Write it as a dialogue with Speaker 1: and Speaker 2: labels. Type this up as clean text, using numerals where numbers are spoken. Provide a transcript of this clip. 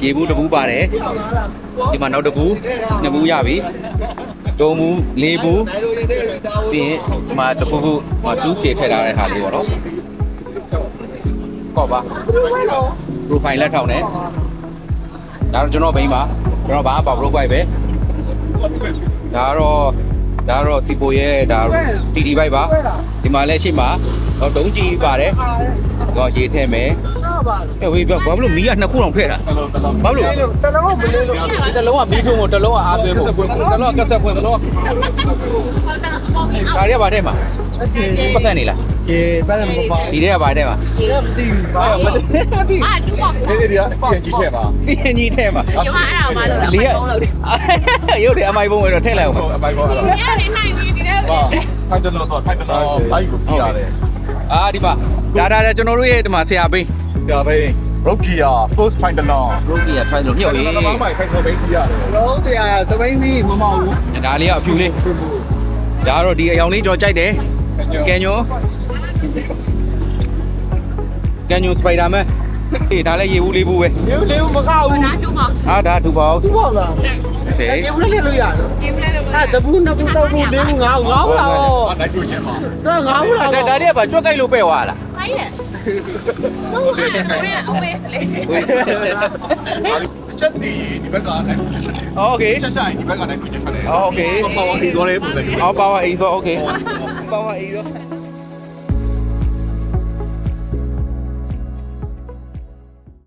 Speaker 1: ရေဘူးတစ်ဘူးပါတယ်ဒီမှာနောက်တစ်ဘူးနှစ်ဘူးရပြီသုံးဘူးလေးဘူးပြီးရင်ဒီမှာတစ်ဘူးတူးဖြည့်ထည့်ထားတဲ့ဟာလေးပေါ့နော်ကော့ပါ profile လက်ထောင်တယ်ဒါတော့ကျွန်တော်ဘိန်းပါကျွန်တော်ဘာမှပါ profile ပဲဒါတော့စီပိုရဲ့ဒါ TD ဘိုက်ပါဒီမှာလည်းရှိမှာတော့တုံးကြီးပါတယ်တော့ရေးထည့်မယ်ဝေးဘာလို့မီးကနှစ်ခုတောင်ထည့်တာဘာလို့တလုံးကမလေးလို့တလုံးကမီးထုံးဖို့တလုံးကအားသွင်းဖို့တလုံးကကက်ဆက်ဖွင့်တလုံးကဒါရီကဘာထဲမှာပတ်သက်နေလားကျေပတ်သက်မပေါ့ဒီထဲကဘာထဲမှာမသိဘူးဘာမသိအာတူပေါ့ဒီဒီက CNG ထဲမှာ CNG ထဲမှာကျွန်မအဲ့ဒါမှလို့လေးရုပ်တယ်အမိုက်ဘုံတော့ထည့်လိုက်အောင်အမိုက်ဘုံအဲ့ဒါနေနိုင်ပြီဒီထဲထိုက်တယ်လို့ဆိုထိုက်တယ်လို့အဲ့ကိုစီးရတယ်အာဒီမှာဒါကျွန်တော်တို့ရဲ့ဒီမှာဆရာဘိန်းရိုကီယာ post ထိုင်တယ်လို့ရိုကီယာထိုင်တယ်လို့ညှော်ရေးဘာမှမိုက်ထိုင်တယ်ဘိန်းစီရတယ်လုံးဆရာသဘိန်းကြီးမမောက်ဘူးဒါလေးကအဖြူလေးဒါကတော့ဒီအယောင်လေးကျွန်တော်ကြိုက်တယ်ကဲညိုစပိုင်ဒါမန်အေးဒါလည်းရေဘူးလေးဘူးပဲရေဘူးလေးဘူးမခဘူးဒါတူပေါက်ဒါတူပေါက်လားဟေးရေဘူးလေးလို့ရတယ်ရေဘူးလေးလို့အဲ့တပူးနှစ်ပူးတော့ဘူးလေးဘူးငါးလားနိုင်ကျွတ်ချင်ပါဒါငါးလားဒါတွေကပါကြွက်ကြိုက်လို့ပဲ့သွားလားခိုင်းတယ်ဟုတ်ကဲ့အဝေးလေချက်ဒီဘက်ကနိုင်โอเคချက်ဆိုင်ဒီဘက်ကနိုင်ကျွတ်ချင်တယ်โอเคပါဝါအေးသွားတယ်ပုံစံမျိုးပါဝါအေးသွားโอเคပါဝါအေးသွား